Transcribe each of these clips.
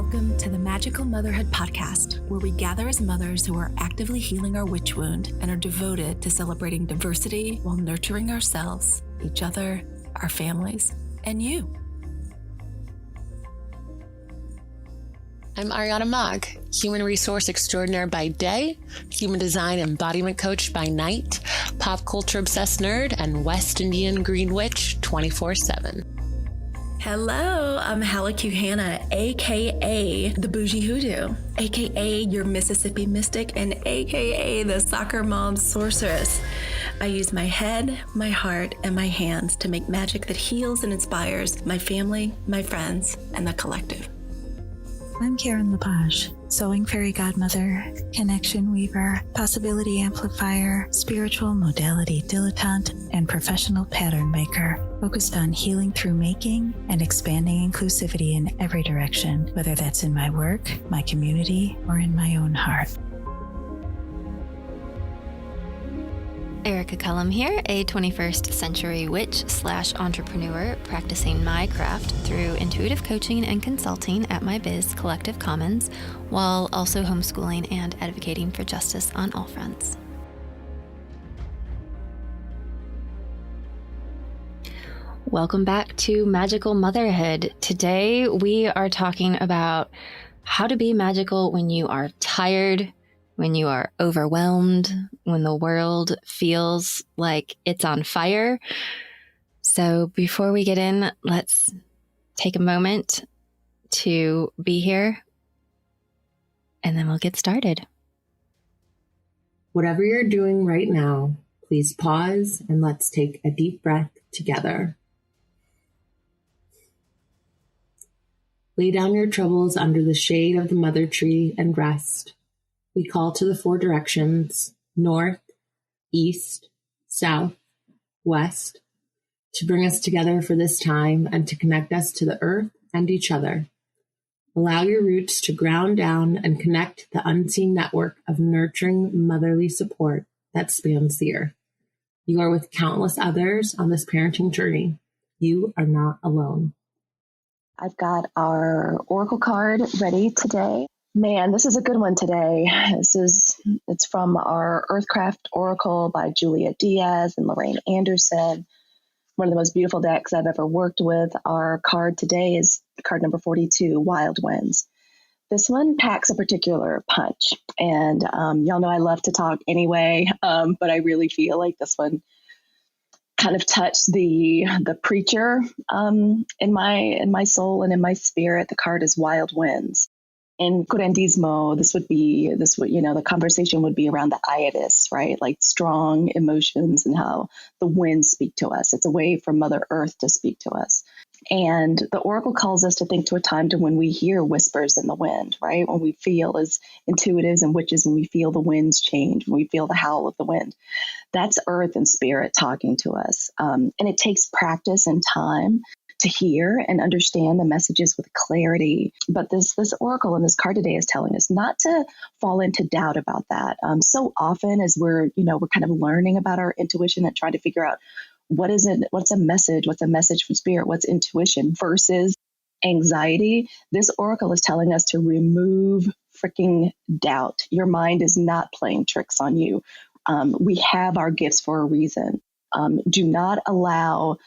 Welcome to the Magical Motherhood Podcast, where we gather as mothers who are actively healing our witch wound and are devoted to celebrating diversity while nurturing ourselves, each other, our families, and you. I'm Ariana Mogg, human resource extraordinaire by day, human design embodiment coach by night, pop culture obsessed nerd, and West Indian green witch 24/7. Hello, I'm Halleck Hannah, aka the Bougie Hoodoo, aka your Mississippi Mystic, and aka the soccer mom sorceress. I use my head, my heart, and my hands to make magic that heals and inspires my family, my friends, and the collective. I'm Karen Lepage, sewing fairy godmother, connection weaver, possibility amplifier, spiritual modality dilettante, and professional pattern maker, focused on healing through making and expanding inclusivity in every direction, whether that's in my work, my community, or in my own heart. Erica Cullum here, a 21st century witch/entrepreneur practicing my craft through intuitive coaching and consulting at my biz, Collective Commons, while also homeschooling and advocating for justice on all fronts. Welcome back to Magical Motherhood. Today we are talking about how to be magical when you are tired, when you are overwhelmed, when the world feels like it's on fire. So before we get in, let's take a moment to be here, and then we'll get started. Whatever you're doing right now, please pause and let's take a deep breath together. Lay down your troubles under the shade of the mother tree and rest. We call to the four directions, north, east, south, west, to bring us together for this time and to connect us to the earth and each other. Allow your roots to ground down and connect the unseen network of nurturing motherly support that spans the earth. You are with countless others on this parenting journey. You are not alone. I've got our Oracle card ready today. Man, this is a good one today. It's from our Earthcraft Oracle by Julia Diaz and Lorraine Anderson. One of the most beautiful decks I've ever worked with. Our card today is card number 42, Wild Winds. This one packs a particular punch. And y'all know I love to talk anyway, but I really feel like this one kind of touched the preacher in my soul and in my spirit. The card is Wild Winds. In Curandismo, the conversation would be around the Iadis, right? Like strong emotions and how the winds speak to us. It's a way for Mother Earth to speak to us. And the Oracle calls us to think to a time to when we hear whispers in the wind, right? When we feel as intuitives and witches, when we feel the winds change, when we feel the howl of the wind. That's Earth and Spirit talking to us. And it takes practice and time to hear and understand the messages with clarity. But this oracle and this card today is telling us not to fall into doubt about that. So often as we're kind of learning about our intuition and trying to figure out what's a message from spirit, what's intuition versus anxiety, this oracle is telling us to remove freaking doubt. Your mind is not playing tricks on you. We have our gifts for a reason. Do not allow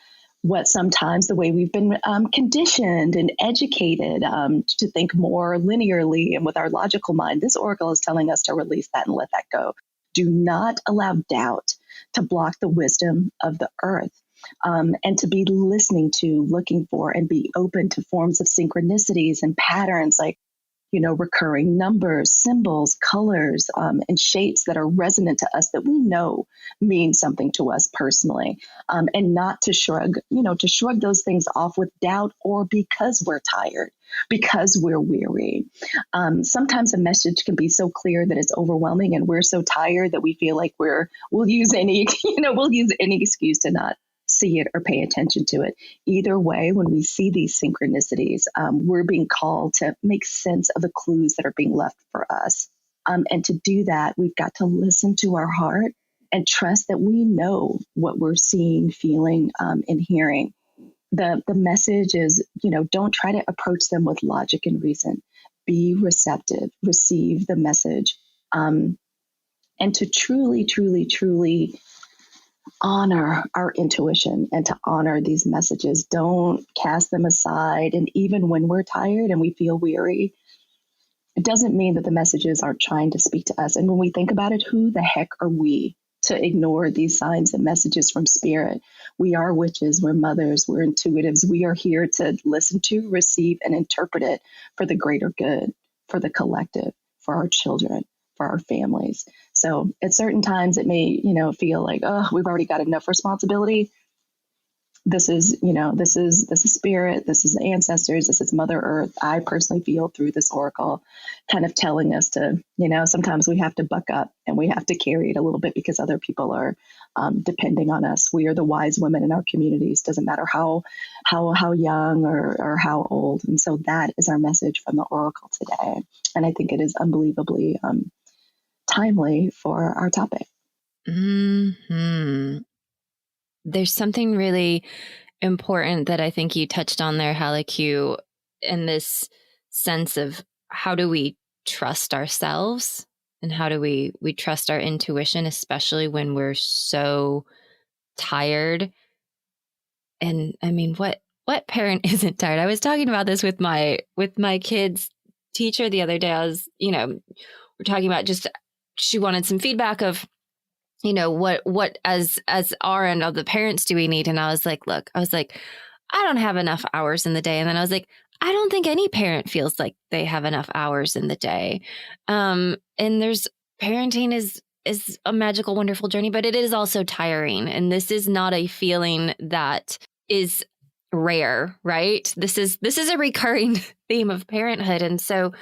what sometimes the way we've been conditioned and educated to think more linearly and with our logical mind. This oracle is telling us to release that and let that go. Do not allow doubt to block the wisdom of the earth, and to be listening to, looking for, and be open to forms of synchronicities and patterns like recurring numbers, symbols, colors, and shapes that are resonant to us that we know mean something to us personally, and not to shrug those things off with doubt or because we're tired, because we're weary. Sometimes a message can be so clear that it's overwhelming, and we're so tired that we feel like we'll use any excuse to not see it or pay attention to it. Either way, when we see these synchronicities, we're being called to make sense of the clues that are being left for us. And to do that, we've got to listen to our heart and trust that we know what we're seeing, feeling, and hearing. The message is, don't try to approach them with logic and reason. be receptive, receive the message, and to truly, truly, truly honor our intuition and to honor these messages. Don't cast them aside. And even when we're tired and we feel weary, it doesn't mean that the messages aren't trying to speak to us. And when we think about it, who the heck are we to ignore these signs and messages from spirit? We are witches, we're mothers, we're intuitives. We are here to listen to, receive, and interpret it for the greater good, for the collective, for our children, for our families. So at certain times it may, feel like, oh, we've already got enough responsibility. This is spirit, this is the ancestors, this is Mother Earth. I personally feel through this oracle kind of telling us to, sometimes we have to buck up and we have to carry it a little bit because other people are depending on us. We are the wise women in our communities. Doesn't matter how young or how old. And so that is our message from the oracle today. And I think it is unbelievably timely for our topic. Hmm. There's something really important that I think you touched on there, Halleck, in this sense of how do we trust ourselves and how do we trust our intuition, especially when we're so tired. And I mean, what parent isn't tired? I was talking about this with my kid's teacher the other day. I was, we're talking about just, she wanted some feedback of, what as our end of the parents do we need? And I was like, I don't have enough hours in the day. And then I was like, I don't think any parent feels like they have enough hours in the day. And parenting is a magical, wonderful journey, but it is also tiring. And this is not a feeling that is rare, right? This is a recurring theme of parenthood. And so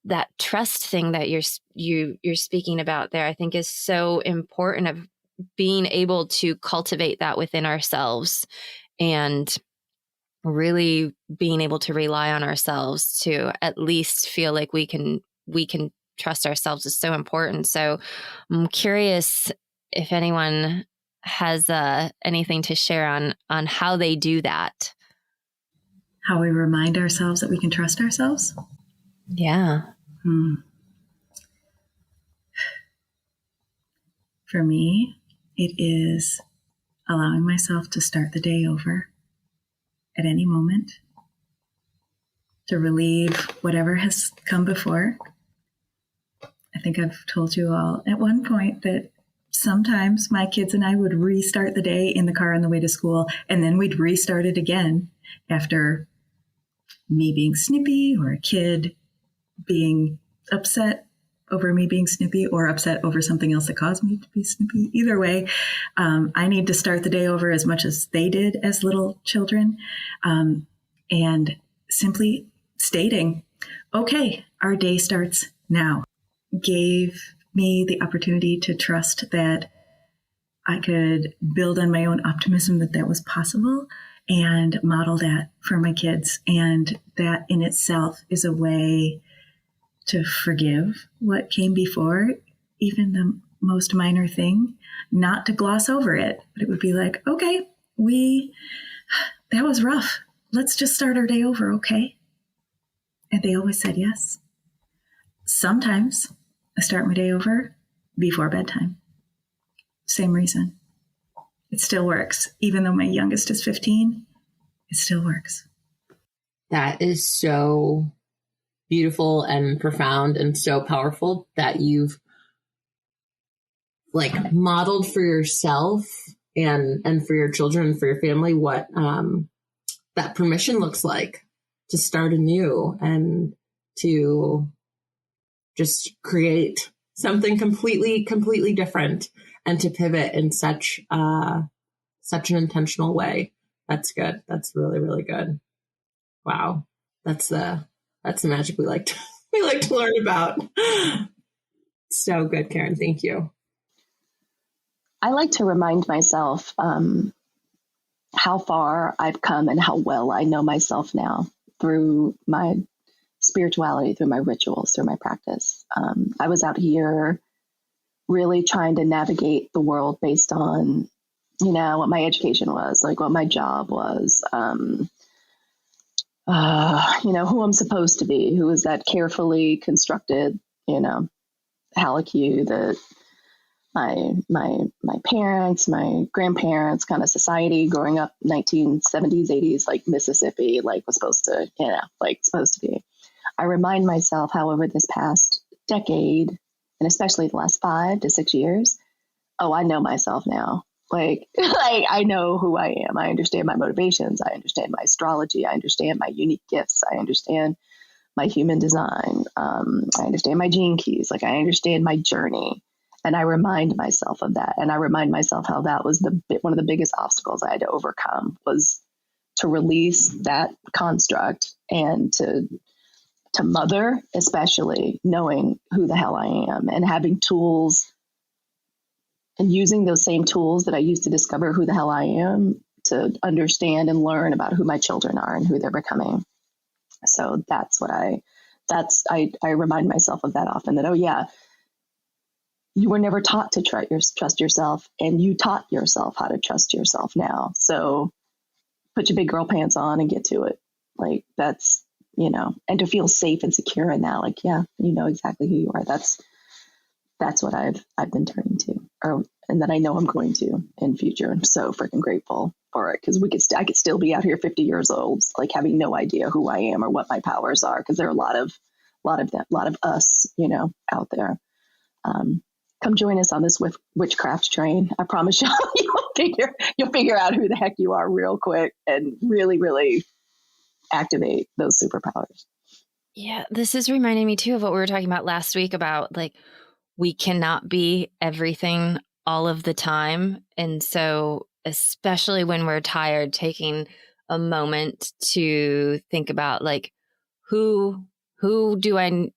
that trust thing that you're speaking about there, I think is so important, of being able to cultivate that within ourselves and really being able to rely on ourselves to at least feel like we can trust ourselves is so important. So I'm curious if anyone has anything to share on how they do that. How we remind ourselves that we can trust ourselves? Yeah. For me, it is allowing myself to start the day over at any moment, to relieve whatever has come before. I think I've told you all at one point that sometimes my kids and I would restart the day in the car on the way to school, and then we'd restart it again after me being snippy or a kid being upset over me being snippy or upset over something else that caused me to be snippy. Either way, I need to start the day over as much as they did as little children. And simply stating, okay, our day starts now, gave me the opportunity to trust that I could build on my own optimism that was possible and model that for my kids. And that in itself is a way to forgive what came before, even the most minor thing, not to gloss over it, but it would be like, okay, that was rough. Let's just start our day over, okay? And they always said yes. Sometimes I start my day over before bedtime. Same reason. It still works. Even though my youngest is 15, it still works. That is so beautiful and profound and so powerful that you've modeled for yourself and for your children and for your family what that permission looks like to start anew and to just create something completely different and to pivot in such an intentional way. That's good. That's really, really good. Wow. That's the magic we like to learn about. So good, Karen. Thank you. I like to remind myself how far I've come and how well I know myself now through my spirituality, through my rituals, through my practice. I was out here really trying to navigate the world based on, what my education was, like what my job was, who I'm supposed to be, who is that carefully constructed, Halleck-Hugh that my parents, my grandparents, kind of society growing up 1970s, 80s, like Mississippi, like was supposed to be. I remind myself, however, this past decade, and especially the last 5 to 6 years, I know myself now. Like I know who I am. I understand my motivations. I understand my astrology. I understand my unique gifts. I understand my human design. I understand my gene keys. Like I understand my journey. And I remind myself of that. And I remind myself how that was one of the biggest obstacles I had to overcome, was to release that construct and to mother, especially knowing who the hell I am and having tools and using those same tools that I used to discover who the hell I am to understand and learn about who my children are and who they're becoming. So that's what I remind myself of that often, that, oh yeah, you were never taught to trust yourself, and you taught yourself how to trust yourself now. So put your big girl pants on and get to it. Like that's, and to feel safe and secure in that, like, yeah, you know exactly who you are. That's what I've been turning to, and that I know I'm going to in future. I'm so freaking grateful for it, because I could still be out here 50 years old, like having no idea who I am or what my powers are, because there are a lot of us, out there. Come join us on this witchcraft train. I promise you'll figure out who the heck you are real quick and really, really activate those superpowers. Yeah, this is reminding me too of what we were talking about last week about like we cannot be everything all of the time. And so especially when we're tired, taking a moment to think about like who do I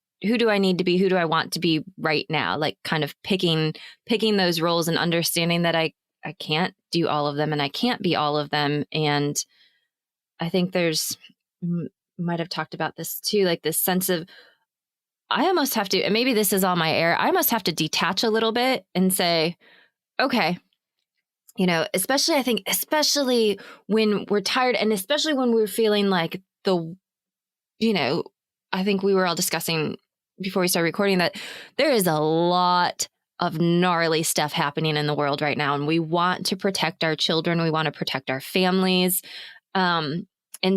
need to be? Who do I want to be right now? Like kind of picking those roles and understanding that I can't do all of them and I can't be all of them. And I think might have talked about this too, like this sense of, I almost have to, and maybe this is all my error, I must have to detach a little bit and say, okay, especially when we're tired, and especially when we're feeling like I think we were all discussing before we started recording that there is a lot of gnarly stuff happening in the world right now. And we want to protect our children. We want to protect our families. And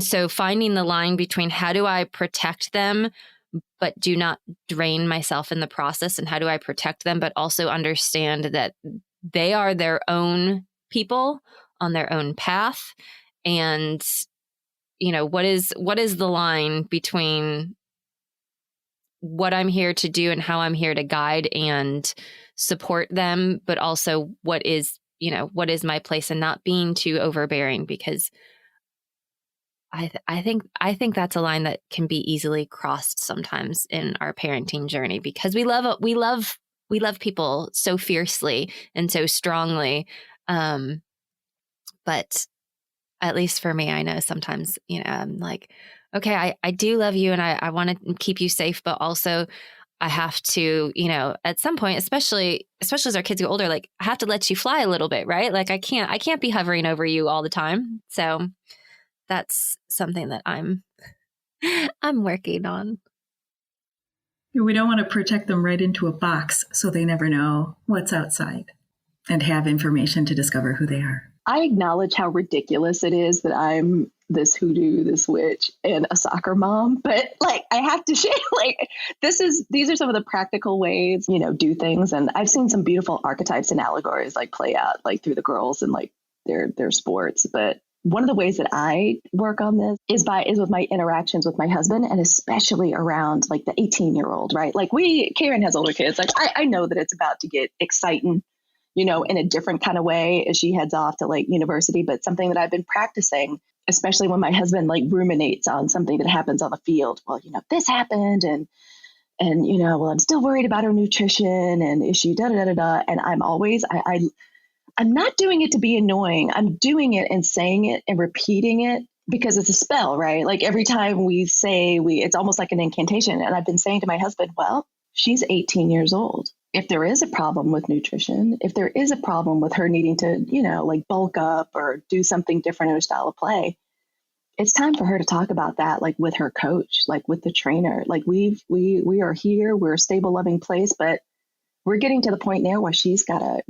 so finding the line between how do I protect them, but do not drain myself in the process, and how do I protect them, but also understand that they are their own people on their own path. And, what is the line between what I'm here to do and how I'm here to guide and support them, but also what is my place, and not being too overbearing, because I think that's a line that can be easily crossed sometimes in our parenting journey, because we love people so fiercely and so strongly. But at least for me, I know sometimes, I'm like, okay, I do love you and I want to keep you safe, but also I have to, at some point, especially as our kids get older, like I have to let you fly a little bit, right? Like I can't be hovering over you all the time. So that's something that I'm working on. We don't want to protect them right into a box so they never know what's outside and have information to discover who they are. I acknowledge how ridiculous it is that I'm this hoodoo, this witch, and a soccer mom, but like I have to share, like these are some of the practical ways, do things. And I've seen some beautiful archetypes and allegories like play out like through the girls and like their sports. But one of the ways that I work on this is with my interactions with my husband, and especially around like the 18-year-old, right? Like Karen has older kids. Like I know that it's about to get exciting, in a different kind of way as she heads off to like university, but something that I've been practicing, especially when my husband like ruminates on something that happens on the field. Well, this happened and well, I'm still worried about her nutrition and is she da-da-da-da-da. And I'm always, I'm not doing it to be annoying. I'm doing it and saying it and repeating it because it's a spell, right? Like every time we say it's almost like an incantation. And I've been saying to my husband, well, she's 18 years old. If there is a problem with nutrition, if there is a problem with her needing to, like bulk up or do something different in her style of play, it's time for her to talk about that, like with her coach, like with the trainer. Like we are here, we're a stable, loving place, but we're getting to the point now where she's got to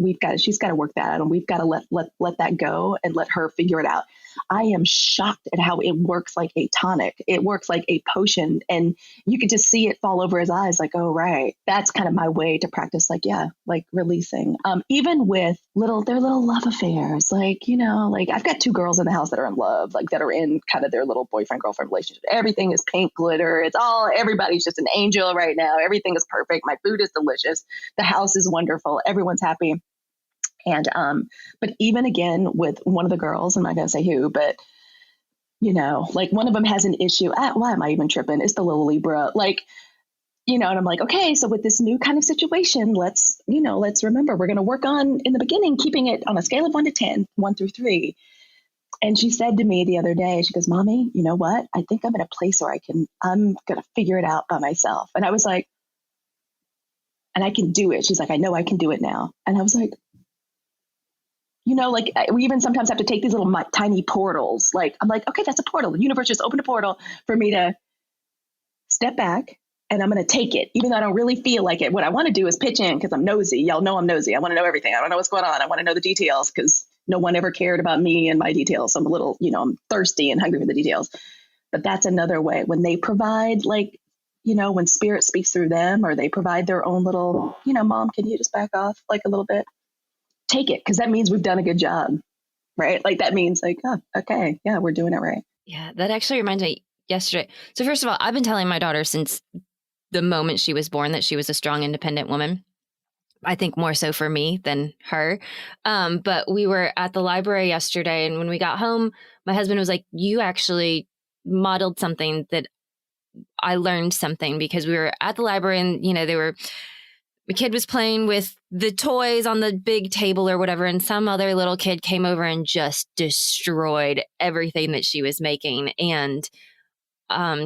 work that out, and we've got to let that go and let her figure it out. I am shocked at how it works like a tonic. It works like a potion, and you could just see it fall over his eyes. Like, oh, right. That's kind of my way to practice. Like, yeah, like releasing, even with their little love affairs. Like, you know, like I've got 2 girls in the house that are in love, like that are in kind of their little boyfriend, girlfriend relationship. Everything is pink glitter. Everybody's just an angel right now. Everything is perfect. My food is delicious. The house is wonderful. Everyone's happy. And, but even again, with one of the girls, I'm not going to say who, but, you know, like one of them has an issue. Why am I even tripping? It's the little Libra, like, you know, and I'm like, okay, so with this new kind of situation, let's remember, we're going to work on in the beginning, keeping it on a scale of 1 to 10, 1 through 3. And she said to me the other day, she goes, Mommy, you know what? I think I'm in a place where I'm going to figure it out by myself. And I was like, and I can do it. She's like, I know I can do it now. And I was like, you know, like we even sometimes have to take these little tiny portals. Like, I'm like, okay, that's a portal. The universe just opened a portal for me to step back, and I'm going to take it, even though I don't really feel like it. What I want to do is pitch in because I'm nosy. Y'all know I'm nosy. I want to know everything. I don't know what's going on. I want to know the details because no one ever cared about me and my details. So I'm a little, you know, I'm thirsty and hungry for the details. But that's another way when they provide, like, you know, when spirit speaks through them, or they provide their own little, you know, Mom, can you just back off like a little bit? Take it, because that means we've done a good job, right? Like that means like, oh, okay, yeah, we're doing it right. Yeah, that actually reminds me yesterday. So first of all, I've been telling my daughter since the moment she was born that she was a strong, independent woman. I think more so for me than her. But we were at the library yesterday, and when we got home, my husband was like, you actually modeled something that I learned something, because we were at the library and, you know, the kid was playing with the toys on the big table or whatever, and some other little kid came over and just destroyed everything that she was making. And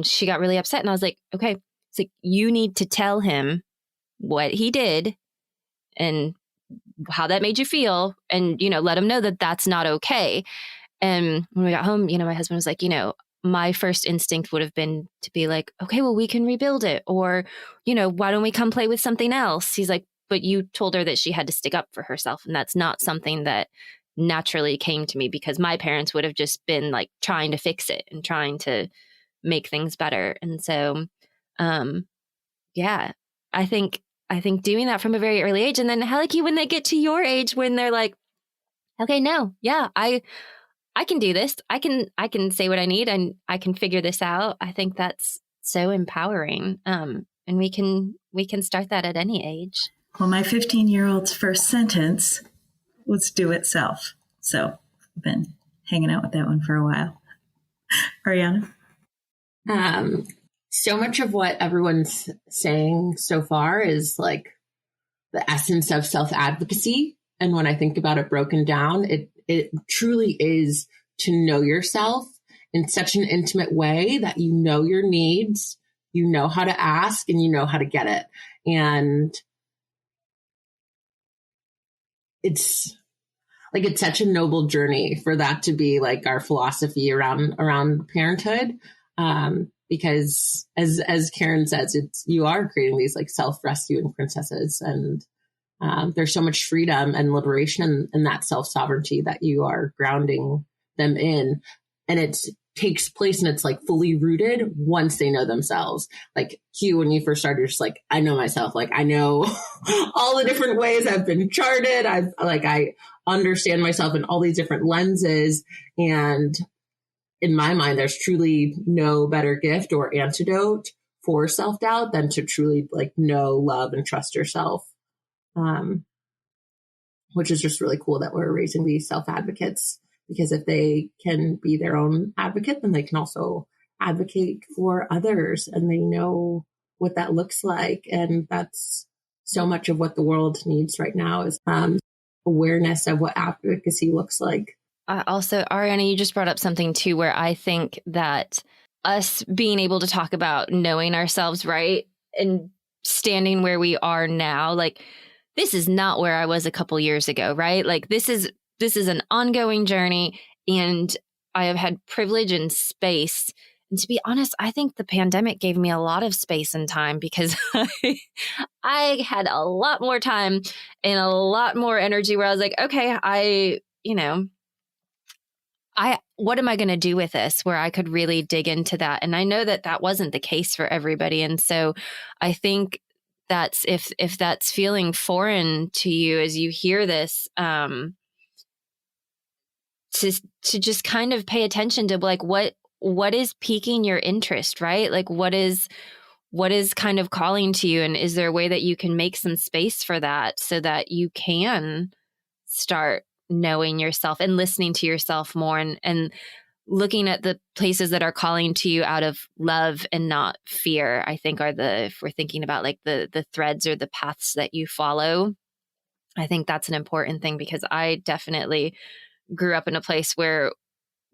she got really upset. And I was like, okay, it's like, you need to tell him what he did and how that made you feel, and, you know, let him know that that's not okay. And when we got home, you know, my husband was like, you know, my first instinct would have been to be like, okay, well, we can rebuild it. Or, you know, why don't we come play with something else? He's like, but you told her that she had to stick up for herself. And that's not something that naturally came to me, because my parents would have just been like trying to fix it and trying to make things better. And so, yeah, I think doing that from a very early age, and then Haliki, when they get to your age, when they're like, okay, no, yeah, I can do this. I can say what I need, and I can figure this out. I think that's so empowering. And we can start that at any age. Well, my 15-year-old's first sentence was "do it self." So I've been hanging out with that one for a while. Ariana? So much of what everyone's saying so far is like the essence of self-advocacy. And when I think about it broken down, it truly is to know yourself in such an intimate way that you know your needs, you know how to ask, and you know how to get it. And it's such a noble journey for that to be like our philosophy around parenthood. Because as Karen says, you are creating these like self-rescuing princesses, and there's so much freedom and liberation in that self-sovereignty that you are grounding them in. And it takes place, and it's like fully rooted once they know themselves. Like Q, when you first started, you're just like, I know myself. Like I know all the different ways I've been charted. I understand myself in all these different lenses. And in my mind, there's truly no better gift or antidote for self-doubt than to truly like know, love, and trust yourself. Which is just really cool that we're raising these self-advocates, because if they can be their own advocate, then they can also advocate for others, and they know what that looks like. And that's so much of what the world needs right now is awareness of what advocacy looks like. Also, Ariana, you just brought up something too, where I think that us being able to talk about knowing ourselves, right, and standing where we are now, like this is not where I was a couple years ago, right? Like this is an ongoing journey, and I have had privilege and space. And to be honest, I think the pandemic gave me a lot of space and time because I had a lot more time and a lot more energy where I was like, okay, what am I going to do with this, where I could really dig into that? And I know that that wasn't the case for everybody. And so I think that's, if that's feeling foreign to you as you hear this, to just kind of pay attention to like, what is piquing your interest, right? Like what is kind of calling to you? And is there a way that you can make some space for that so that you can start knowing yourself and listening to yourself more and looking at the places that are calling to you out of love and not fear, I think if we're thinking about like the threads or the paths that you follow, I think that's an important thing, because I definitely grew up in a place where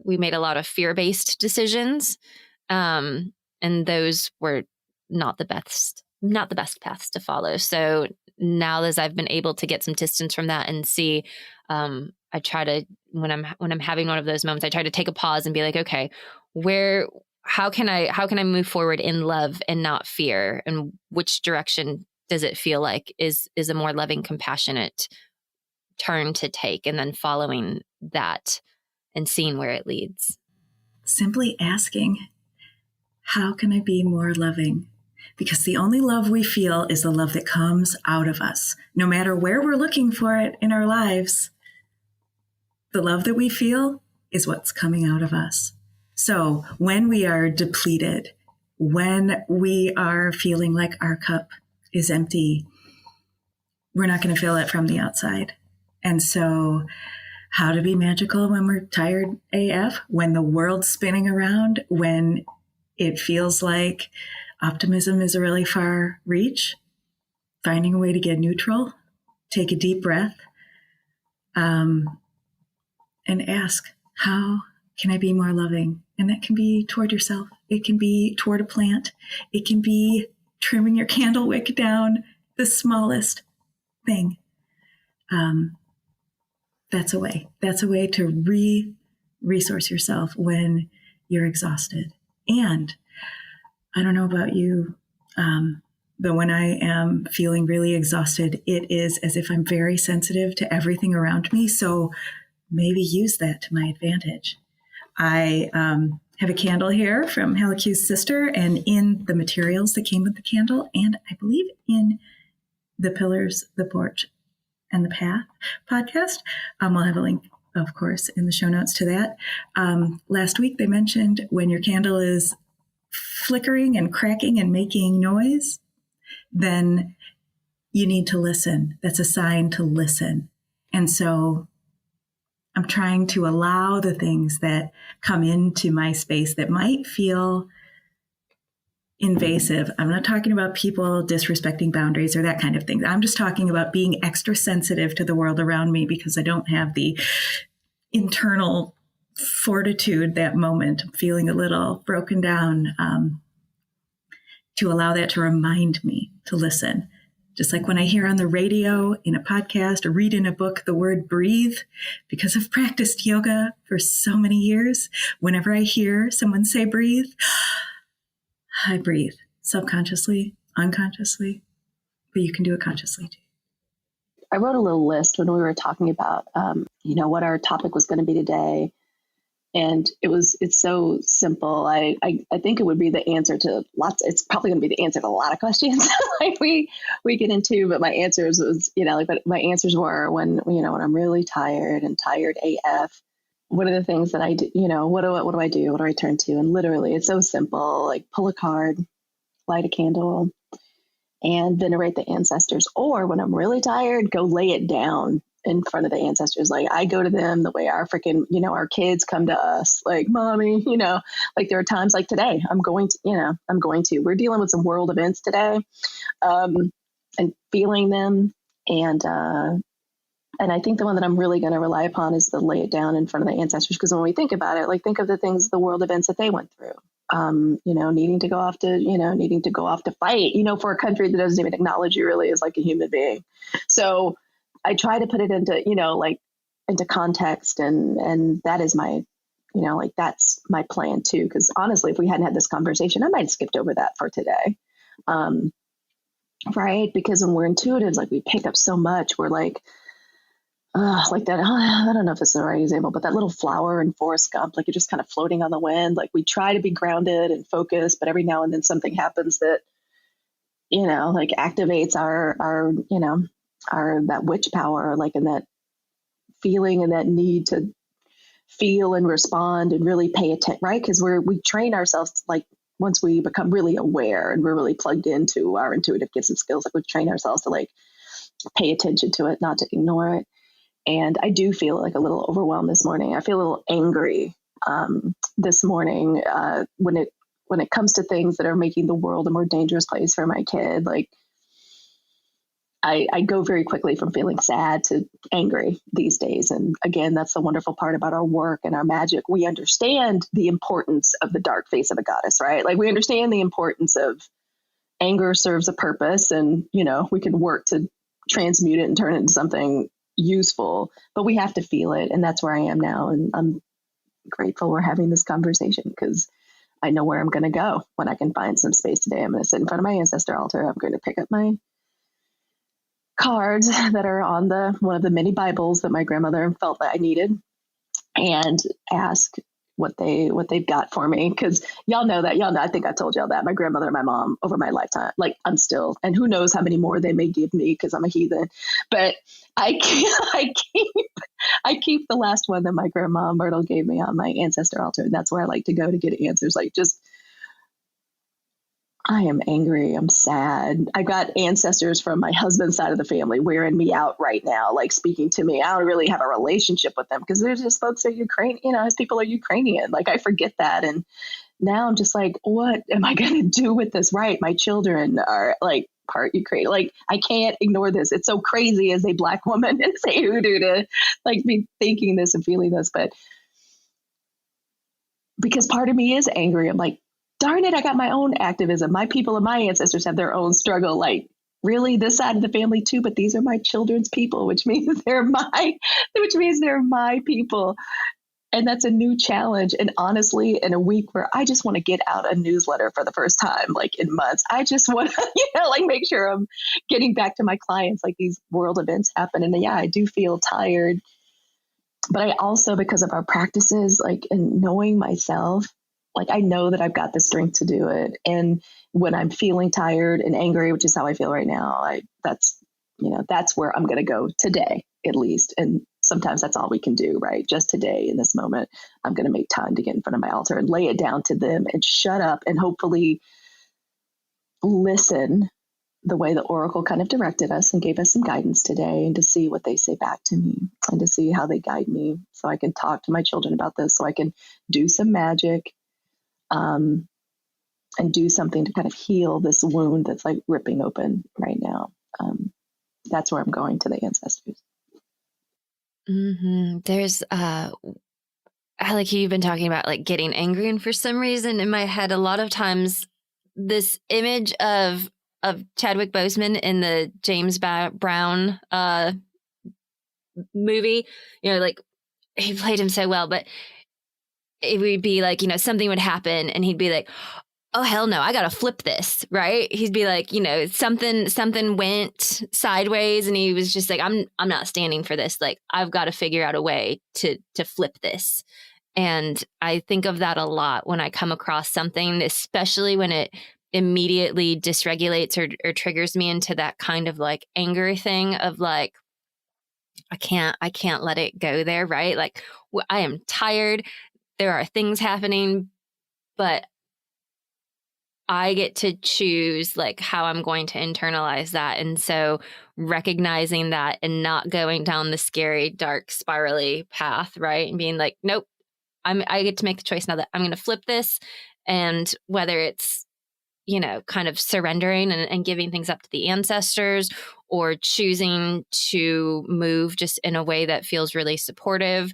we made a lot of fear-based decisions. And those were not the best paths to follow. So now as I've been able to get some distance from that and see, I try to, when I'm having one of those moments, I try to take a pause and be like, okay, how can I move forward in love and not fear? And which direction does it feel like is a more loving, compassionate turn to take, and then following that and seeing where it leads. Simply asking, how can I be more loving? Because the only love we feel is the love that comes out of us. No matter where we're looking for it in our lives, the love that we feel is what's coming out of us. So when we are depleted, when we are feeling like our cup is empty, we're not going to fill it from the outside. And so how to be magical when we're tired AF, when the world's spinning around, when it feels like optimism is a really far reach, finding a way to get neutral, take a deep breath, and ask, how can I be more loving? And that can be toward yourself. It can be toward a plant. It can be trimming your candle wick down, the smallest thing. That's a way. That's a way to resource yourself when you're exhausted. And I don't know about you, but when I am feeling really exhausted, it is as if I'm very sensitive to everything around me. So maybe use that to my advantage. I have a candle here from Helicu's sister, and in the materials that came with the candle, and I believe in the Pillars, the Porch, and the Path podcast. We'll have a link, of course, in the show notes to that. Last week, they mentioned when your candle is flickering and cracking and making noise, then you need to listen. That's a sign to listen. And so I'm trying to allow the things that come into my space that might feel invasive. I'm not talking about people disrespecting boundaries or that kind of thing. I'm just talking about being extra sensitive to the world around me because I don't have the internal fortitude that moment. I'm feeling a little broken down, to allow that to remind me to listen. Just like when I hear on the radio, in a podcast, or read in a book the word breathe, because I've practiced yoga for so many years, whenever I hear someone say breathe, I breathe subconsciously, unconsciously, but you can do it consciously too. I wrote a little list when we were talking about, what our topic was going to be today. And it's so simple. I think it would be the answer to it's probably going to be the answer to a lot of questions like we get into, but my answers was, but my answers were when I'm really tired and tired AF, what are the things that I do, what do I do? What do I turn to? And literally it's so simple, like pull a card, light a candle, and venerate the ancestors. Or when I'm really tired, go lay it down in front of the ancestors. Like I go to them the way our freaking, our kids come to us, like, mommy, like there are times like today, we're dealing with some world events today, and feeling them. And I think the one that I'm really going to rely upon is to lay it down in front of the ancestors. Because when we think about it, like think of the world events that they went through, needing to go off to fight, for a country that doesn't even acknowledge you really as like a human being. So I try to put it into, into context, and that is my, like that's my plan too. Because honestly, if we hadn't had this conversation, I might have skipped over that for today. Right? Because when we're intuitives, like we pick up so much. We're like that. I don't know if it's the right example, but that little flower in Forrest Gump, like you're just kind of floating on the wind. Like we try to be grounded and focused, but every now and then something happens that, like activates our that witch power, like in that feeling and that need to feel and respond and really pay attention, right? Because we train ourselves, like once we become really aware and we're really plugged into our intuitive gifts and skills, like we train ourselves to like pay attention to it, not to ignore it. And I do feel like a little overwhelmed this morning. I feel a little angry this morning when it comes to things that are making the world a more dangerous place for my kid. Like I go very quickly from feeling sad to angry these days. And again, that's the wonderful part about our work and our magic. We understand the importance of the dark face of a goddess, right? Like we understand the importance of anger serves a purpose, and, we can work to transmute it and turn it into something useful, but we have to feel it. And that's where I am now. And I'm grateful we're having this conversation because I know where I'm going to go when I can find some space today. I'm going to sit in front of my ancestor altar. I'm going to pick up my cards that are on one of the many Bibles that my grandmother felt that I needed, and ask what they've got for me. Cause y'all know, I think I told y'all that my grandmother and my mom over my lifetime, like I'm still, and who knows how many more they may give me cause I'm a heathen, but I keep the last one that my grandma Myrtle gave me on my ancestor altar. And that's where I like to go to get answers. Like I am angry. I'm sad. I got ancestors from my husband's side of the family wearing me out right now, like speaking to me. I don't really have a relationship with them because they're just folks that are Ukrainian, his people are Ukrainian. Like I forget that. And now I'm just like, what am I going to do with this? Right. My children are like part Ukrainian. Like I can't ignore this. It's so crazy as a Black woman and say hoodoo to like be thinking this and feeling this. But because part of me is angry. I'm like, darn it, I got my own activism. My people and my ancestors have their own struggle. Like, really, this side of the family too, but these are my children's people, which means they're my people. And that's a new challenge. And honestly, in a week where I just want to get out a newsletter for the first time, like in months, I just want to, like make sure I'm getting back to my clients, like these world events happen. And yeah, I do feel tired, but I also, because of our practices, like, and knowing myself, like I know that I've got the strength to do it. And when I'm feeling tired and angry, which is how I feel right now, that's where I'm going to go today, at least. And sometimes that's all we can do, right? Just today in this moment, I'm going to make time to get in front of my altar and lay it down to them and shut up and hopefully listen the way the Oracle kind of directed us and gave us some guidance today, and to see what they say back to me and to see how they guide me so I can talk to my children about this, so I can do some magic and do something to kind of heal this wound that's like ripping open right now. That's where I'm going, to the ancestors. Mm-hmm. There's, like you've been talking about like getting angry, and for some reason in my head, a lot of times this image of Chadwick Boseman in the James Brown movie, like he played him so well, but it would be like, something would happen and he'd be like, oh, hell no, I got to flip this, right? He'd be like, something went sideways and he was just like, I'm not standing for this. Like, I've got to figure out a way to flip this. And I think of that a lot when I come across something, especially when it immediately dysregulates or triggers me into that kind of like anger thing of like, I can't let it go there, right? Like I am tired. There are things happening, but I get to choose like how I'm going to internalize that. And so recognizing that and not going down the scary, dark, spirally path, right? And being like, nope, I get to make the choice now that I'm going to flip this. And whether it's, kind of surrendering and giving things up to the ancestors, or choosing to move just in a way that feels really supportive,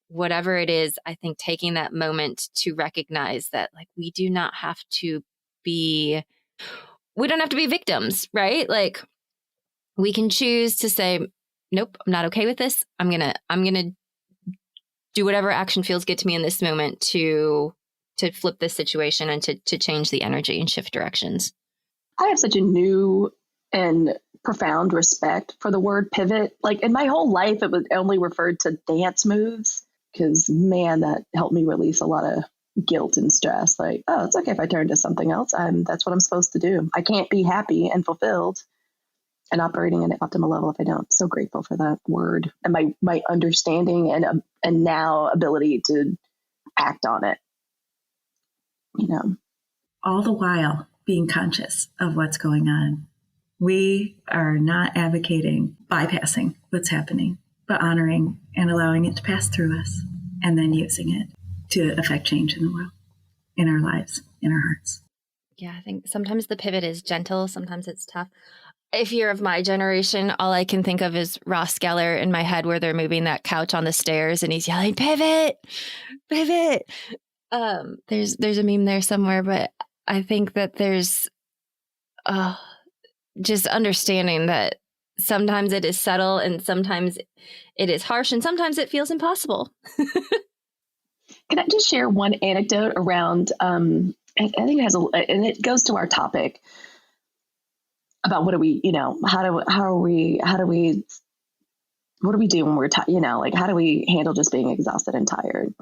whatever it is, I think taking that moment to recognize that like we don't have to be victims, right? Like we can choose to say, nope, I'm not okay with this. I'm going to do whatever action feels good to me in this moment to flip this situation and to change the energy and shift directions. I have such a new and profound respect for the word pivot. Like in my whole life, it was only referred to dance moves because, man, that helped me release a lot of guilt and stress. Like, oh, it's okay if I turn to something else. That's what I'm supposed to do. I can't be happy and fulfilled and operating at an optimal level if I don't. So grateful for that word and my understanding and now ability to act on it. You know, all the while being conscious of what's going on. We are not advocating bypassing what's happening, but honoring and allowing it to pass through us and then using it to affect change in the world, in our lives, in our hearts. Yeah, I think sometimes the pivot is gentle. Sometimes it's tough. If you're of my generation, all I can think of is Ross Geller in my head where they're moving that couch on the stairs and he's yelling, pivot, pivot. There's a meme there somewhere, but I think that there's just understanding that sometimes it is subtle and sometimes it is harsh and sometimes it feels impossible. Can I just share one anecdote around, I think it has and it goes to our topic about what do we, what do we do when we're tired, how do we handle just being exhausted and tired?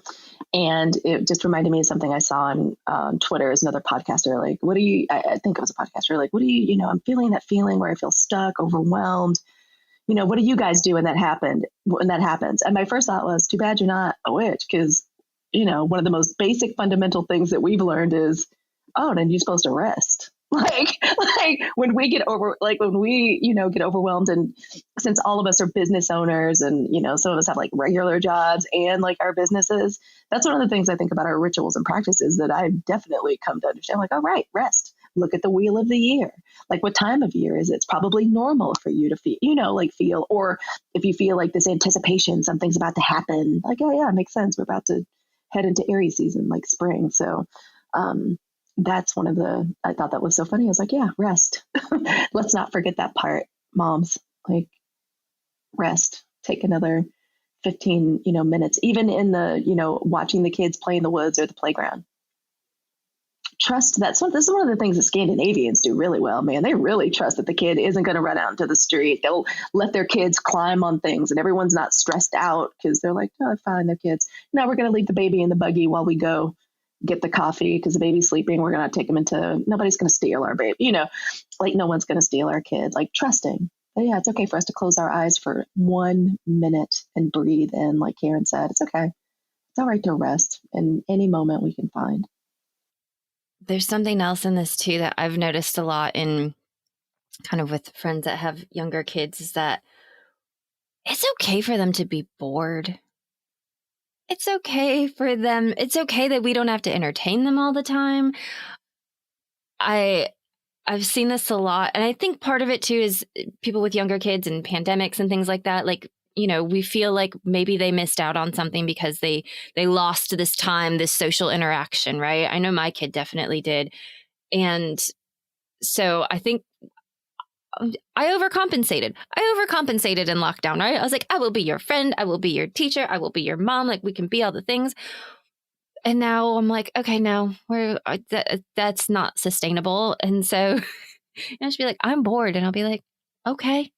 And it just reminded me of something I saw on Twitter as another podcaster, like, I think it was a podcaster, like, I'm feeling that feeling where I feel stuck, overwhelmed. What do you guys do when that happens? And my first thought was, too bad you're not a witch, because, one of the most basic fundamental things that we've learned is, oh, then you're supposed to rest. Like when we get get overwhelmed, and since all of us are business owners and, some of us have like regular jobs and like our businesses, that's one of the things I think about our rituals and practices that I've definitely come to understand. Like, oh, right, rest. Look at the wheel of the year. Like, what time of year is it? It's probably normal for you to feel, or if you feel like this anticipation, something's about to happen, like, oh yeah, it makes sense. We're about to head into Aries season, like spring. So, that's I thought that was so funny. I was like, yeah, rest. Let's not forget that part, moms, like rest, take another 15, minutes, even in the, watching the kids play in the woods or the playground. Trust this is one of the things that Scandinavians do really well, man. They really trust that the kid isn't going to run out into the street. They'll let their kids climb on things and everyone's not stressed out because they're like, oh, fine, they're kids. Now we're going to leave the baby in the buggy while we go get the coffee because the baby's sleeping. We're going to take him nobody's going to steal our baby, like no one's going to steal our kid, like trusting. But yeah, it's okay for us to close our eyes for 1 minute and breathe in. Like Karen said, it's okay. It's all right to rest in any moment we can find. There's something else in this too that I've noticed a lot in kind of with friends that have younger kids is that it's okay for them to be bored. It's okay for them. It's okay that we don't have to entertain them all the time. I've seen this a lot. And I think part of it too is people with younger kids and pandemics and things like that. Like, we feel like maybe they missed out on something because they lost this time, this social interaction, right? I know my kid definitely did. And so I think I overcompensated in lockdown, right? I was like, I will be your friend. I will be your teacher. I will be your mom. Like we can be all the things. And now I'm like, okay, no, that's not sustainable. And so I should be like, I'm bored. And I'll be like, okay,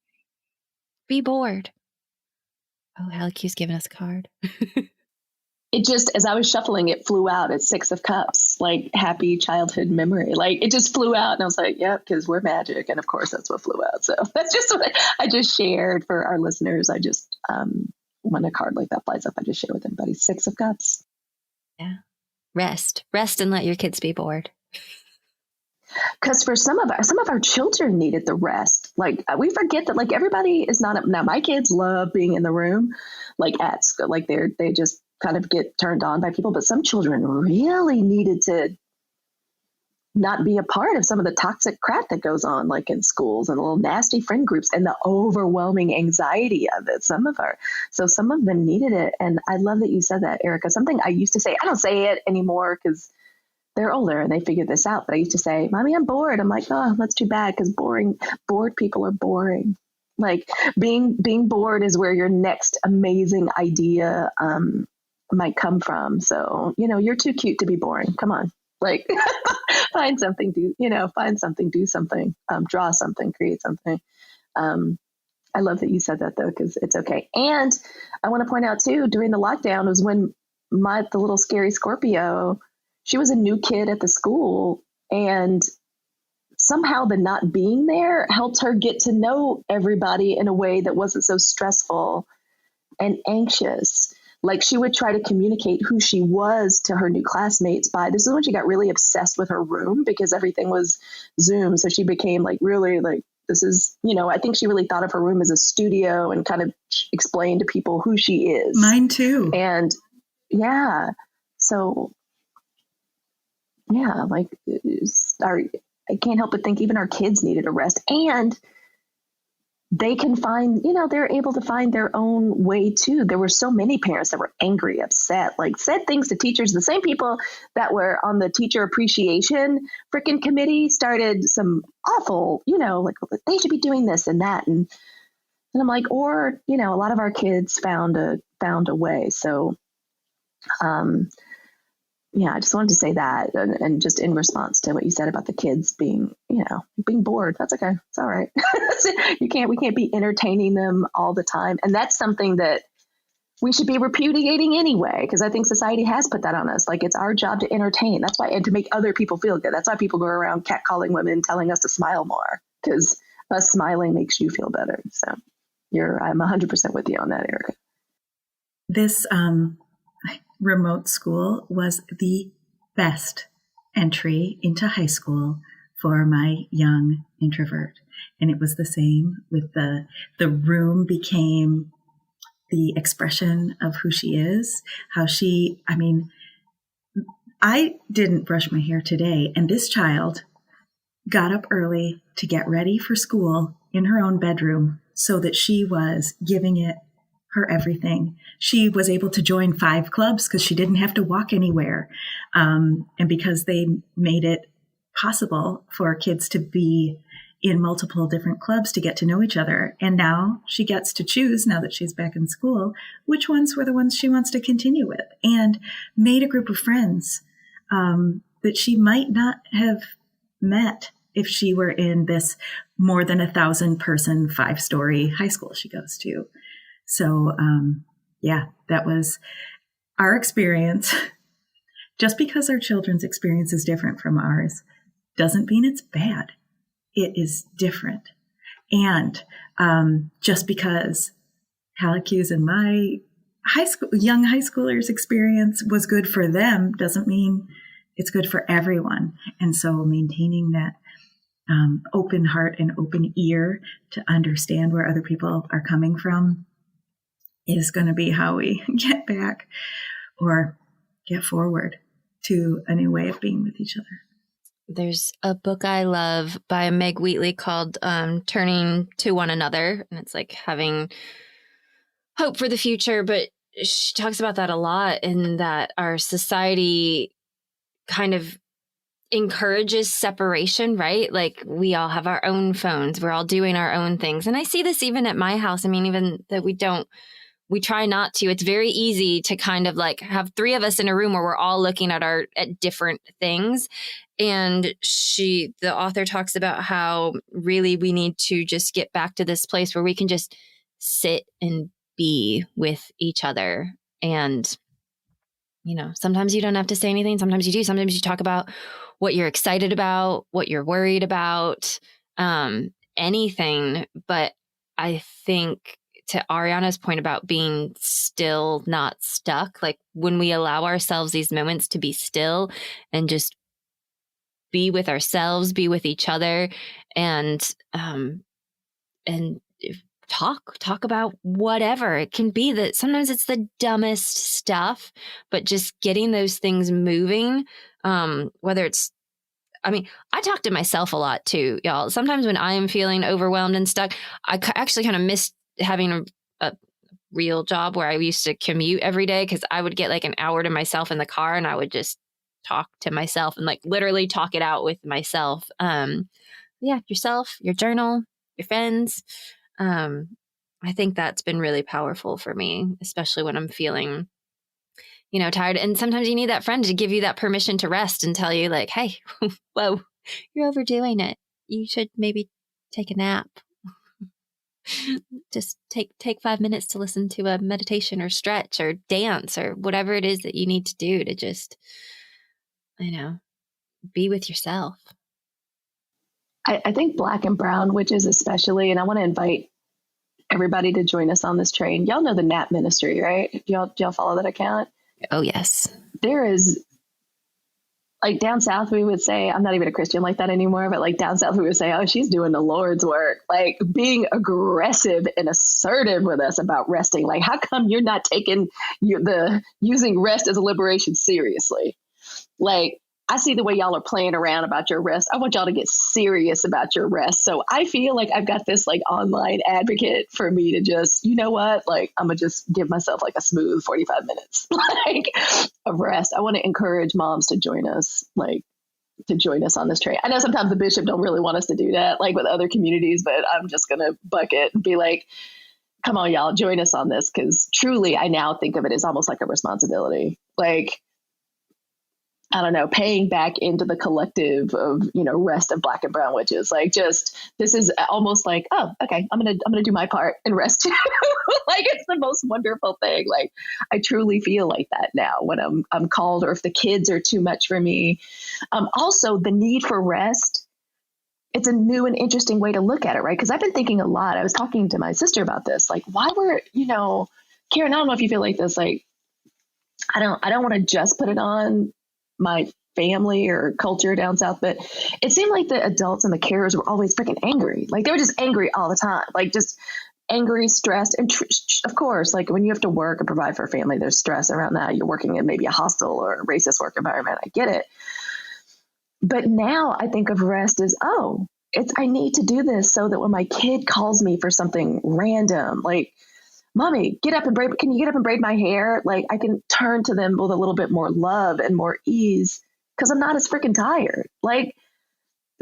be bored. Oh, Halleck's giving us a card. It just, as I was shuffling, it flew out at 6 of Cups, like happy childhood memory. Like it just flew out and I was like, yeah, because we're magic. And of course that's what flew out. So that's just what I just shared for our listeners. I just, when a card like that flies up, I just share with everybody. 6 of Cups. Yeah. Rest and let your kids be bored. Because for some of our children needed the rest. Like we forget that like everybody is not now. My kids love being in the room, like at school, like they just kind of get turned on by people. But some children really needed to not be a part of some of the toxic crap that goes on, like in schools and the little nasty friend groups and the overwhelming anxiety of it. Some of them needed it. And I love that you said that, Erica. Something I used to say, I don't say it anymore because they're older and they figured this out. But I used to say, Mommy, I'm bored. I'm like, oh, that's too bad because bored people are boring. Like being bored is where your next amazing idea might come from. So, you're too cute to be boring. Come on. Like find something, do something, draw something, create something. I love that you said that though, because it's okay. And I want to point out too, during the lockdown was when the little scary Scorpio, she was a new kid at the school, and somehow the not being there helped her get to know everybody in a way that wasn't so stressful and anxious. Like she would try to communicate who she was to her new classmates this is when she got really obsessed with her room because everything was Zoom. So she became like really like, this is, I think she really thought of her room as a studio and kind of explained to people who she is. Mine too. And yeah, so yeah, like I can't help but think even our kids needed a rest, and they can find, they're able to find their own way too. There were so many parents that were angry, upset, like said things to teachers. The same people that were on the teacher appreciation freaking committee started some awful, like they should be doing this and that. And I'm like, or, a lot of our kids found a way. So, yeah, I just wanted to say that, and just in response to what you said about the kids being bored. That's okay. It's all right. We can't be entertaining them all the time. And that's something that we should be repudiating anyway, because I think society has put that on us. Like it's our job to entertain. That's why, and to make other people feel good. That's why people go around catcalling women, telling us to smile more, because us smiling makes you feel better. So I'm 100% with you on that, Erica. This, remote school was the best entry into high school for my young introvert. And it was the same with the room became the expression of who she is, I didn't brush my hair today, and this child got up early to get ready for school in her own bedroom so that she was giving it her everything. She was able to join 5 clubs because she didn't have to walk anywhere. And because they made it possible for kids to be in multiple different clubs to get to know each other. And now she gets to choose, now that she's back in school, which ones were the ones she wants to continue with, and made a group of friends that she might not have met if she were in this more than 1,000 person 5-story high school she goes to. So, that was our experience. Just because our children's experience is different from ours doesn't mean it's bad. It is different. And just because Halleck's and my young high schoolers' experience was good for them doesn't mean it's good for everyone. And so maintaining that open heart and open ear to understand where other people are coming from is going to be how we get back or get forward to a new way of being with each other. There's a book I love by Meg Wheatley called Turning to One Another. And it's like having hope for the future. But she talks about that a lot, in that our society kind of encourages separation, right? Like we all have our own phones. We're all doing our own things. And I see this even at my house. I mean, even that we try not to. It's very easy to kind of like have 3 of us in a room where we're all looking at different things. And the author talks about how really we need to just get back to this place where we can just sit and be with each other. And, sometimes you don't have to say anything. Sometimes you do. Sometimes you talk about what you're excited about, what you're worried about, anything. But I think, to Ariana's point about being still, not stuck, like when we allow ourselves these moments to be still and just be with ourselves, be with each other, and talk about whatever. It can be that sometimes it's the dumbest stuff, but just getting those things moving, whether it's, I talk to myself a lot too, y'all. Sometimes when I am feeling overwhelmed and stuck, I actually kind of miss having a real job where I used to commute every day, because I would get like an hour to myself in the car and I would just talk to myself and like literally talk it out with myself. Yourself, your journal, your friends. I think that's been really powerful for me, especially when I'm feeling tired. And sometimes you need that friend to give you that permission to rest and tell you like, hey, whoa, you're overdoing it. You should maybe take a nap. Just take 5 minutes to listen to a meditation or stretch or dance or whatever it is that you need to do to just, be with yourself. I think Black and Brown witches especially, and I want to invite everybody to join us on this train. Y'all know the Nap Ministry, right? Do y'all follow that account? Oh, yes. There is, like down south, we would say, I'm not even a Christian like that anymore, but like down south, we would say, oh, she's doing the Lord's work, like being aggressive and assertive with us about resting. Like, how come you're not taking using rest as a liberation seriously? Like, I see the way y'all are playing around about your rest. I want y'all to get serious about your rest. So I feel like I've got this like online advocate for me to just, you know what, like I'm gonna just give myself like a smooth 45 minutes like of rest. I want to encourage moms to join us, on this train. I know sometimes the bishop don't really want us to do that, like with other communities, but I'm just gonna bucket and be like, come on, y'all, join us on this, because truly, I now think of it as almost like a responsibility, like. I don't know, paying back into the collective of, rest of Black and Brown witches. Like, just, this is almost like, oh, okay, I'm going to do my part and rest too. Like, it's the most wonderful thing. Like, I truly feel like that now when I'm called, or if the kids are too much for me. Also, the need for rest, it's a new and interesting way to look at it, right? Because I've been thinking a lot. I was talking to my sister about this, like, why were, Karen, I don't know if you feel like this, like, I don't want to just put it on my family or culture down south, but it seemed like the adults and the carers were always freaking angry. Like, they were just angry all the time, like just angry, stressed. And of course, like when you have to work and provide for a family, there's stress around that. You're working in maybe a hostile or a racist work environment. I get it. But now I think of rest as, I need to do this so that when my kid calls me for something random, like, Mommy, can you get up and braid my hair? Like, I can turn to them with a little bit more love and more ease because I'm not as freaking tired. Like,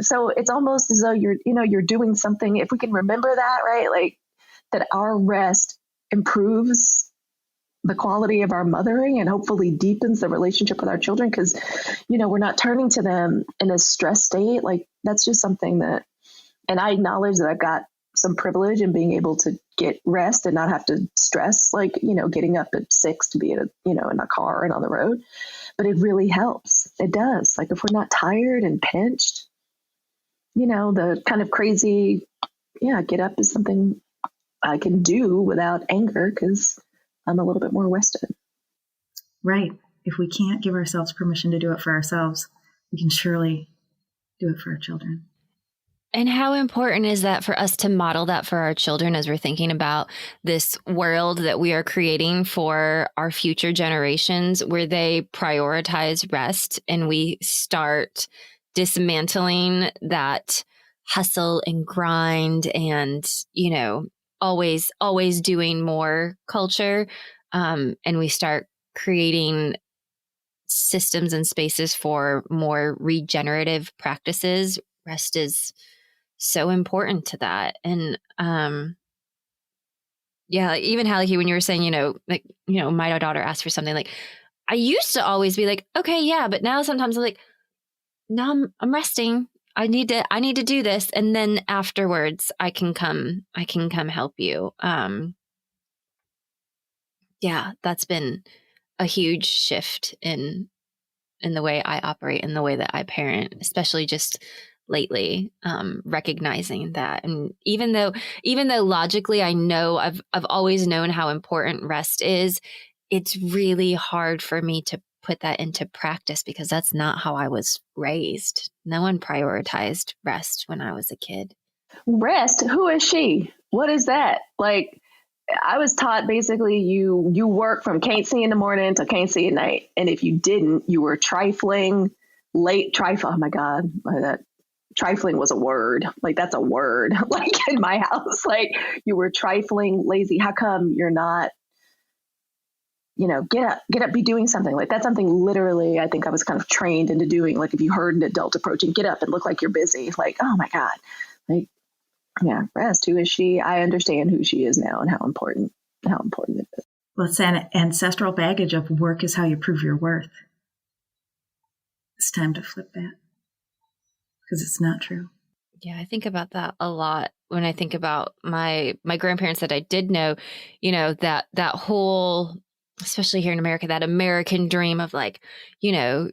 so it's almost as though you're doing something. If we can remember that, right? Like, that our rest improves the quality of our mothering and hopefully deepens the relationship with our children. Cause, we're not turning to them in a stress state. Like, that's just something that, and I acknowledge that I've got some privilege in being able to get rest and not have to stress, like, getting up at 6 to be in a car and on the road. But it really helps. It does. Like, if we're not tired and pinched, the kind of crazy, get up is something I can do without anger because I'm a little bit more rested. Right. If we can't give ourselves permission to do it for ourselves, we can surely do it for our children. And how important is that for us to model that for our children as we're thinking about this world that we are creating for our future generations, where they prioritize rest and we start dismantling that hustle and grind and, always doing more culture. And we start creating systems and spaces for more regenerative practices. Rest is so important to that. And even Hallie, when you were saying, my daughter asked for something, like, I used to always be like, okay, yeah, but now sometimes I'm like, no, I'm resting. I need to do this, and then afterwards I can come help you. That's been a huge shift in the way I operate and the way that I parent, especially just lately, recognizing that. And even though logically I know I've always known how important rest is, it's really hard for me to put that into practice because that's not how I was raised. No one prioritized rest when I was a kid. Rest? Who is she? What is that? Like, I was taught basically you work from can't see in the morning to can't see at night. And if you didn't, you were trifling, oh my God, that trifling was a word. Like, that's a word, like in my house, like you were trifling, lazy. How come you're not, get up, be doing something. Like, that's something literally I think I was kind of trained into doing. Like, if you heard an adult approaching, get up and look like you're busy. Like, oh my God, like, yeah, rest. Who is she? I understand who she is now and how important it is. Well, it's an ancestral baggage of work is how you prove your worth. It's time to flip that because it's not true. Yeah, I think about that a lot when I think about my grandparents that I did know, that whole, especially here in America, that American dream of like, you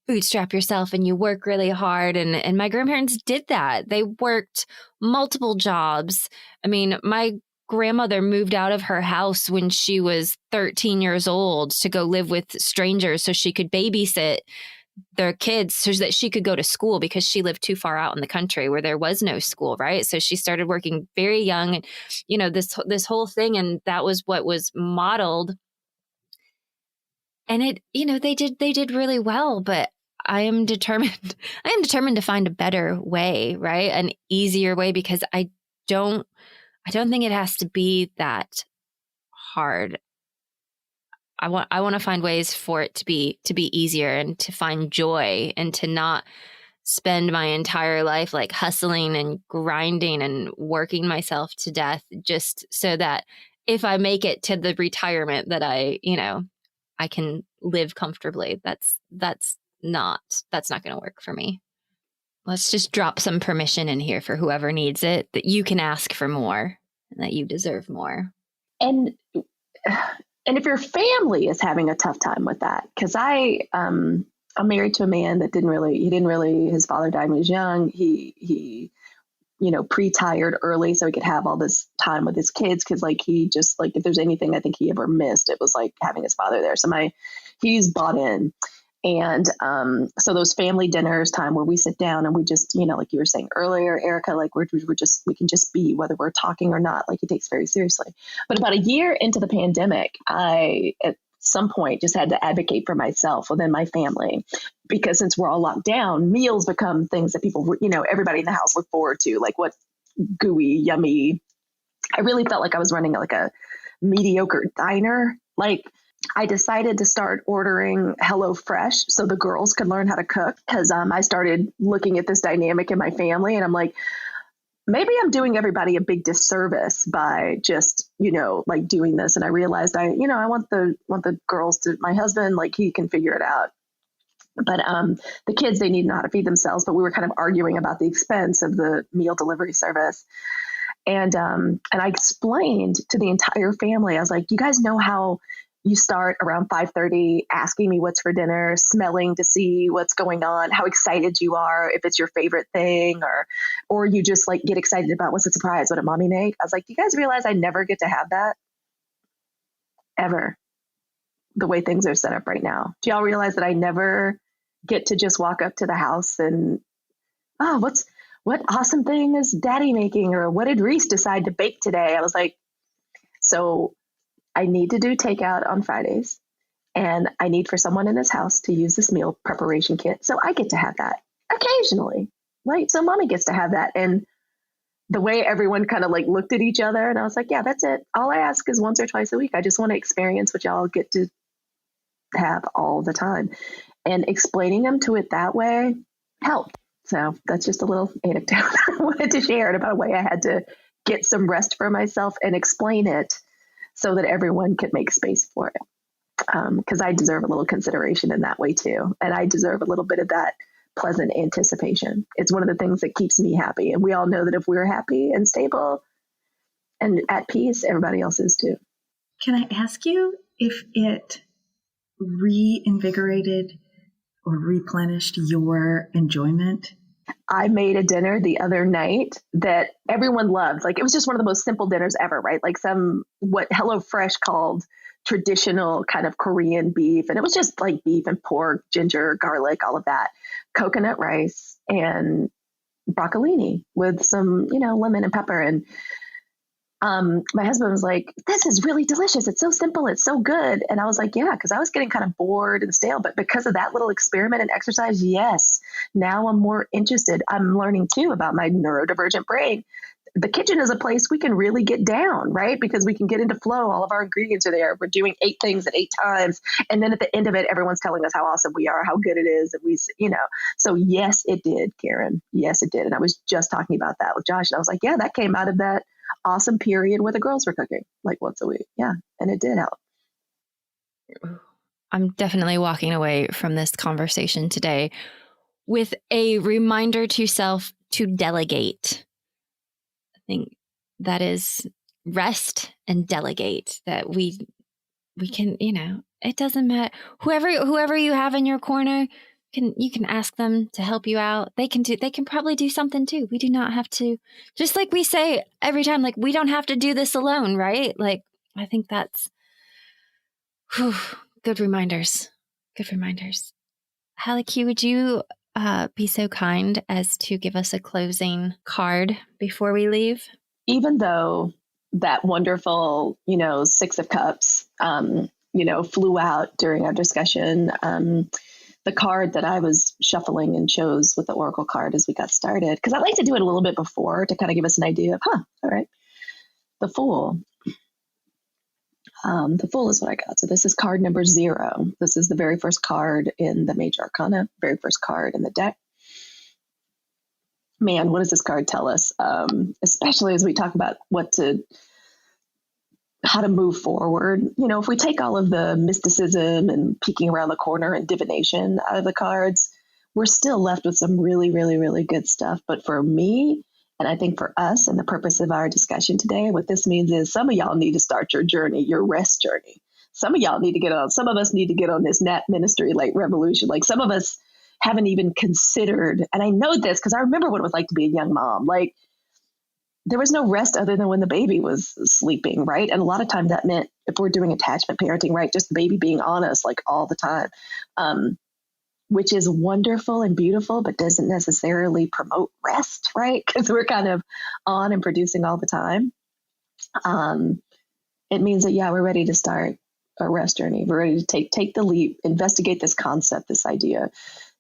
bootstrap yourself and you work really hard. And my grandparents did that. They worked multiple jobs. I mean, my grandmother moved out of her house when she was 13 years old to go live with strangers so she could babysit their kids so that she could go to school because she lived too far out in the country where there was no school, right? So she started working very young and, this whole thing. And that was what was modeled. And they did really well, but I am determined to find a better way, right? An easier way, because I don't think it has to be that hard. I want to find ways for it to be easier and to find joy and to not spend my entire life like hustling and grinding and working myself to death just so that if I make it to the retirement that I can live comfortably. That's not going to work for me. Let's just drop some permission in here for whoever needs it, that you can ask for more and that you deserve more. And if your family is having a tough time with that, because I'm married to a man that his father died when he was young. He pre-tired early so he could have all this time with his kids. Cause if there's anything I think he ever missed, it was like having his father there. So he's bought in. And so those family dinners time where we sit down and we just, like you were saying earlier, Erica, like we can just be, whether we're talking or not, like he takes very seriously. But about a year into the pandemic, I at some point just had to advocate for myself within my family, because since we're all locked down, meals become things that people, everybody in the house look forward to, like what gooey, yummy. I really felt like I was running like a mediocre diner. Like, I decided to start ordering HelloFresh so the girls could learn how to cook, because I started looking at this dynamic in my family and I'm like, maybe I'm doing everybody a big disservice by just, like doing this. And I realized I want the girls to, my husband, like he can figure it out. But the kids, they need to know how to feed themselves. But we were kind of arguing about the expense of the meal delivery service. And I explained to the entire family, I was like, you guys know how you start around 5:30 asking me what's for dinner, smelling to see what's going on, how excited you are, if it's your favorite thing, or you just like get excited about what's the surprise, what did mommy make? I was like, do you guys realize I never get to have that? Ever. The way things are set up right now. Do y'all realize that I never get to just walk up to the house and, what awesome thing is daddy making? Or what did Reese decide to bake today? I was like, so I need to do takeout on Fridays, and I need for someone in this house to use this meal preparation kit. So I get to have that occasionally, right? So mommy gets to have that. And the way everyone kind of like looked at each other, and I was like, yeah, that's it. All I ask is once or twice a week. I just want to experience what y'all get to have all the time, and explaining them to it that way helped. So that's just a little anecdote I wanted to share about a way I had to get some rest for myself and explain it so that everyone could make space for it. Because I deserve a little consideration in that way too. And I deserve a little bit of that pleasant anticipation. It's one of the things that keeps me happy. And we all know that if we're happy and stable and at peace, everybody else is too. Can I ask you if it reinvigorated or replenished your enjoyment? I made a dinner the other night that everyone loved. Like, it was just one of the most simple dinners ever, right? Like what HelloFresh called traditional kind of Korean beef. And it was just like beef and pork, ginger, garlic, all of that, coconut rice and broccolini with some, lemon and pepper. And my husband was like, this is really delicious. It's so simple. It's so good. And I was like, yeah, because I was getting kind of bored and stale. But because of that little experiment and exercise, yes, now I'm more interested. I'm learning too about my neurodivergent brain. The kitchen is a place we can really get down, right? Because we can get into flow. All of our ingredients are there. We're doing 8 things at 8 times. And then at the end of it, everyone's telling us how awesome we are, how good it is. And so yes, it did, Karen. Yes, it did. And I was just talking about that with Josh. And I was like, yeah, that came out of that awesome period where the girls were cooking like once a week. Yeah. And it did help. I'm definitely walking away from this conversation today with a reminder to self to delegate. I think that is rest and delegate, that we can, it doesn't matter. Whoever you have in your corner, you can ask them to help you out. They can probably do something too. We do not have to, just like we say every time, like, we don't have to do this alone, right? Like, I think that's good reminders. Good reminders. Hallie Q, would you be so kind as to give us a closing card before we leave? Even though that wonderful, Six of Cups, flew out during our discussion, the card that I was shuffling and chose with the Oracle card as we got started, because I like to do it a little bit before to kind of give us an idea of, all right, the Fool. The Fool is what I got. So this is card number 0. This is the very first card in the Major Arcana, very first card in the deck. Man, what does this card tell us? Especially as we talk about how to move forward. If we take all of the mysticism and peeking around the corner and divination out of the cards, we're still left with some really, really, really good stuff. But for me, and I think for us and the purpose of our discussion today, what this means is some of y'all need to start your journey, your rest journey. Some of y'all need to some of us need to get on this nap ministry, like revolution. Like, some of us haven't even considered, and I know this because I remember what it was like to be a young mom. Like, there was no rest other than when the baby was sleeping, right? And a lot of times that meant, if we're doing attachment parenting, right, just the baby being on us like all the time, which is wonderful and beautiful, but doesn't necessarily promote rest, right? Because we're kind of on and producing all the time. It means that, we're ready to start a rest journey. We're ready to take the leap, investigate this concept, this idea.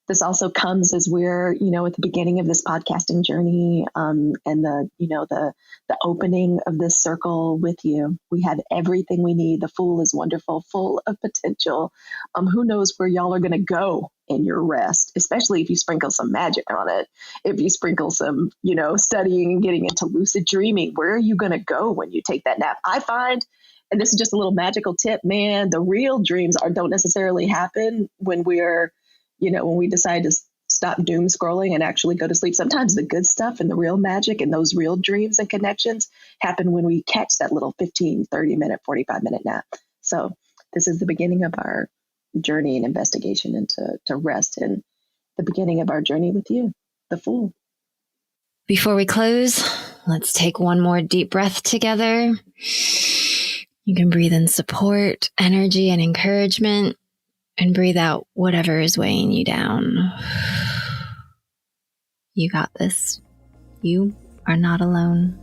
This also comes as we're, at the beginning of this podcasting journey, and the opening of this circle with you. We have everything we need. The Fool is wonderful, full of potential. Who knows where y'all are going to go in your rest, especially if you sprinkle some magic on it. If you sprinkle some, studying and getting into lucid dreaming, where are you going to go when you take that nap? I find, and this is just a little magical tip, man, the real dreams don't necessarily happen when we're, when we decide to stop doom scrolling and actually go to sleep. Sometimes the good stuff and the real magic and those real dreams and connections happen when we catch that little 15, 30 minute, 45 minute nap. So this is the beginning of our journey and investigation into rest, and the beginning of our journey with you, the Fool. Before we close, let's take one more deep breath together. You can breathe in support, energy, and encouragement, and breathe out whatever is weighing you down. You got this. You are not alone.